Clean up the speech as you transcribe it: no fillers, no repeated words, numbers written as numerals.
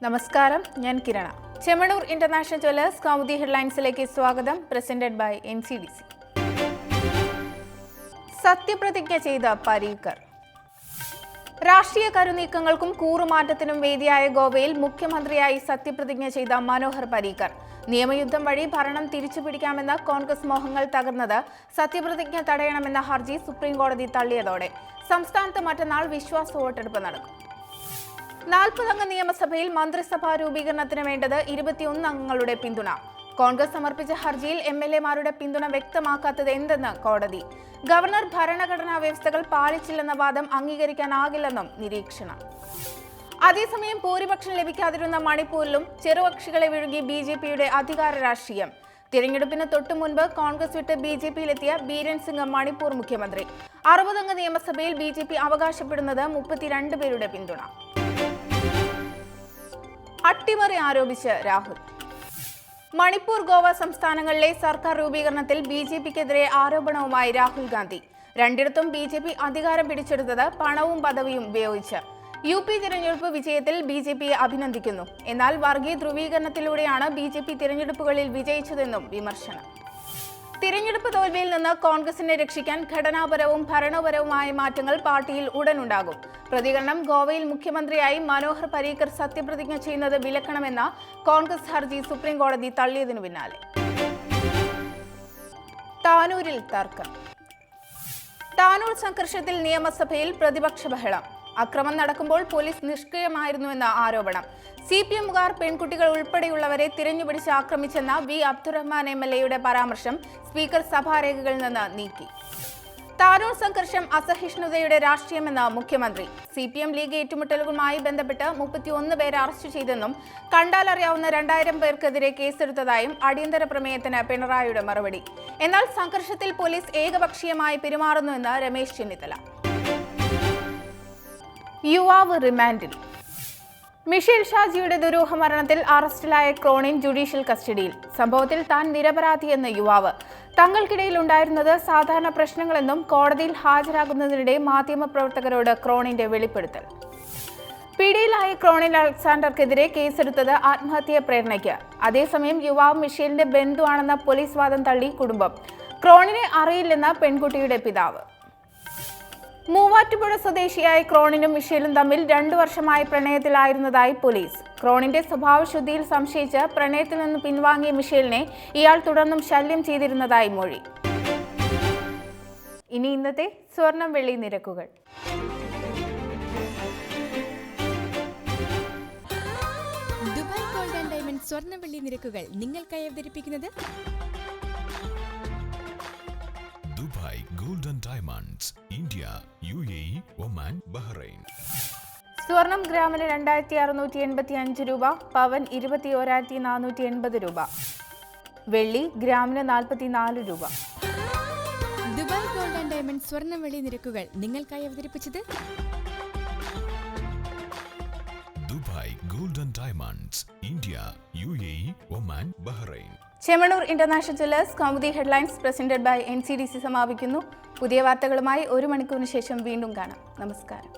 നമസ്കാരം, ഞാൻ Kirana. Chemmanur International Jewellers Kaumudi ഹെഡ്ലൈൻസിലേക്ക് സ്വാഗതം. Presented by NCDC. സത്യപ്രതിജ്ഞ ചെയ്ത പരീക്കർ. രാഷ്ട്രീയ കരുനീക്കങ്ങൾക്കും കൂറുമാറ്റത്തിനും വേദിയായ ഗോവയിൽ മുഖ്യമന്ത്രിയായി സത്യപ്രതിജ്ഞ ചെയ്ത മനോഹർ പരീക്കർ. നിയമയുദ്ധം വഴി ഭരണം തിരിച്ചുപിടിക്കാമെന്ന കോൺഗ്രസ് മോഹങ്ങൾ തകർന്നത് സത്യപ്രതിജ്ഞ തടയണമെന്ന ഹർജി സുപ്രീം കോടതി തള്ളിയതോടെ സംസ്ഥാനത്ത് മറ്റന്നാൾ വിശ്വാസ വോട്ടെടുപ്പ് നടക്കും. 40 അംഗ നിയമസഭയിൽ മന്ത്രിസഭാ രൂപീകരണത്തിന് വേണ്ടത് 21 അംഗങ്ങളുടെ പിന്തുണ. കോൺഗ്രസ് സമർപ്പിച്ച ഹർജിയിൽ MLA-മാരുടെ പിന്തുണ വ്യക്തമാക്കാത്തത് എന്തെന്ന് കോടതി. ഗവർണർ ഭരണഘടനാ വ്യവസ്ഥകൾ പാലിച്ചില്ലെന്ന വാദം അംഗീകരിക്കാനാകില്ലെന്നും നിരീക്ഷണം. അതേസമയം ഭൂരിപക്ഷം ലഭിക്കാതിരുന്ന മണിപ്പൂരിലും ചെറുകക്ഷികളെ വിഴുങ്ങി BJP-യുടെ അധികാര രാഷ്ട്രീയം. തിരഞ്ഞെടുപ്പിന് തൊട്ടു മുൻപ് കോൺഗ്രസ് വിട്ട് BJP-യിലെത്തിയ ബീരൻ സിംഗ് മണിപ്പൂർ മുഖ്യമന്ത്രി. 60 അംഗ നിയമസഭയിൽ BJP അവകാശപ്പെടുന്നത് 32 പേരുടെ പിന്തുണ. അട്ടിമറി ആരോപിച്ച് രാഹുൽ. മണിപ്പൂർ, ഗോവ സംസ്ഥാനങ്ങളിലെ സർക്കാർ രൂപീകരണത്തിൽ BJP-ക്കെതിരെ ആരോപണവുമായി രാഹുൽ ഗാന്ധി. രണ്ടിടത്തും BJP അധികാരം പിടിച്ചെടുത്തത് പണവും പദവിയും ഉപയോഗിച്ച്. UP തിരഞ്ഞെടുപ്പ് വിജയത്തിൽ BJP-യെ അഭിനന്ദിക്കുന്നു. എന്നാൽ വർഗീയ ധ്രുവീകരണത്തിലൂടെയാണ് BJP തിരഞ്ഞെടുപ്പുകളിൽ വിജയിച്ചതെന്നും വിമർശനം. തിരഞ്ഞെടുപ്പ് തോൽവിയിൽ നിന്ന് കോൺഗ്രസിനെ രക്ഷിക്കാൻ ഘടനാപരവും ഭരണപരവുമായ മാറ്റങ്ങൾ പാർട്ടിയിൽ ഉടനുണ്ടാകും. പ്രതികരണം: ഗോവയിൽ മുഖ്യമന്ത്രിയായി മനോഹർ പരീക്കർ സത്യപ്രതിജ്ഞ ചെയ്യുന്നത് വിലക്കണമെന്ന കോൺഗ്രസ് ഹർജി സുപ്രീം കോടതി തള്ളിയതിനു പിന്നാലെ. താനൂരിൽ തർക്കം. താനൂർ സംഘർഷത്തിൽ നിയമസഭയിൽ പ്രതിപക്ഷ ബഹളം. അക്രമം നടക്കുമ്പോൾ പോലീസ് നിഷ്ക്രിയമായിരുന്നുവെന്ന ആരോപണം. CPM-കാർ പെൺകുട്ടികൾ ഉൾപ്പെടെയുള്ളവരെ തിരഞ്ഞുപിടിച്ച് ആക്രമിച്ചെന്ന V. അബ്ദുറഹ്മാൻ MLA-യുടെ പരാമർശം സ്പീക്കർ സഭാരേഖകളിൽ നിന്ന് നീക്കി. താനൂർ സംഘർഷം അസഹിഷ്ണുതയുടെ രാഷ്ട്രീയമെന്ന് മുഖ്യമന്ത്രി. CPM ലീഗ് ഏറ്റുമുട്ടലുകളുമായി ബന്ധപ്പെട്ട് 31 പേരെ അറസ്റ്റ് ചെയ്തെന്നും കണ്ടാലറിയാവുന്ന 2000 പേർക്കെതിരെ കേസെടുത്തതായും അടിയന്തര പ്രമേയത്തിന് പിണറായിയുടെ മറുപടി. എന്നാൽ സംഘർഷത്തിൽ പോലീസ് ഏകപക്ഷീയമായി പെരുമാറുന്നുവെന്ന് രമേശ് ചെന്നിത്തല. യുവാവ് റിമാൻഡിൽ. മിഷേൽ ഷാജിയുടെ ദുരൂഹ മരണത്തിൽ അറസ്റ്റിലായ ക്രോണിൻ ജുഡീഷ്യൽ കസ്റ്റഡിയിൽ. സംഭവത്തിൽ താൻ നിരപരാധിയെന്ന് യുവാവ്. തങ്ങൾക്കിടയിൽ ഉണ്ടായിരുന്നത് സാധാരണ പ്രശ്നങ്ങളെന്നും കോടതിയിൽ ഹാജരാകുന്നതിനിടെ മാധ്യമപ്രവർത്തകരോട് ക്രോണിന്റെ വെളിപ്പെടുത്തൽ. പിടിയിലായ ക്രോണിൻ അലക്സാണ്ടർക്കെതിരെ കേസെടുത്തത് ആത്മഹത്യാ പ്രേരണയ്ക്ക്. അതേസമയം യുവാവ് മിഷേലിന്റെ ബന്ധുവാണെന്ന പോലീസ് വാദം തള്ളി കുടുംബം. ക്രോണിനെ അറിയില്ലെന്ന പെൺകുട്ടിയുടെ പിതാവ്. മൂവാറ്റുപുഴ സ്വദേശിയായ ക്രോണിനും മിഷേലും തമ്മിൽ 2 വർഷമായി പ്രണയത്തിലായിരുന്നതായി പോലീസ്. ക്രോണിന്റെ സ്വഭാവശുദ്ധിയിൽ സംശയിച്ച് പ്രണയത്തിൽ നിന്ന് പിൻവാങ്ങിയ മിഷേലിനെ ഇയാൾ തുടർന്നും ശല്യം ചെയ്തിരുന്നതായി മൊഴി. ഇനി ഇന്നത്തെ സ്വർണം വെള്ളി നിരക്കുകൾ. ദുബായ് ഗോൾഡ് ആൻഡ് ഡയമണ്ട് സ്വർണം വെള്ളി നിരക്കുകൾ നിങ്ങൾക്കായി അവതരിപ്പിക്കുന്നത് Dubai Gold and Diamonds, India, UAE, Oman, Bahrain. സ്വർണം ഗ്രാമിന് 2685 രൂപ, പവൻ 21,480 രൂപ, വെള്ളി ഗ്രാമിന് 44 രൂപ. ദുബായ് ഗോൾഡ് ആൻഡ് ഡയമണ്ട് സ്വർണം വെള്ളി നിരക്കുകൾ നിങ്ങൾക്കായി അവതരിപ്പിച്ചത് Dubai Gold and Diamonds, India, UAE, Oman, Bahrain. Chemmanur International Jewellers Kaumudi headlines presented by NCDC സമാപിക്കുന്നു. പുതിയ വാർത്തകളുമായി 1 മണിക്കൂറിന് ശേഷം വീണ്ടും കാണാം. നമസ്കാരം.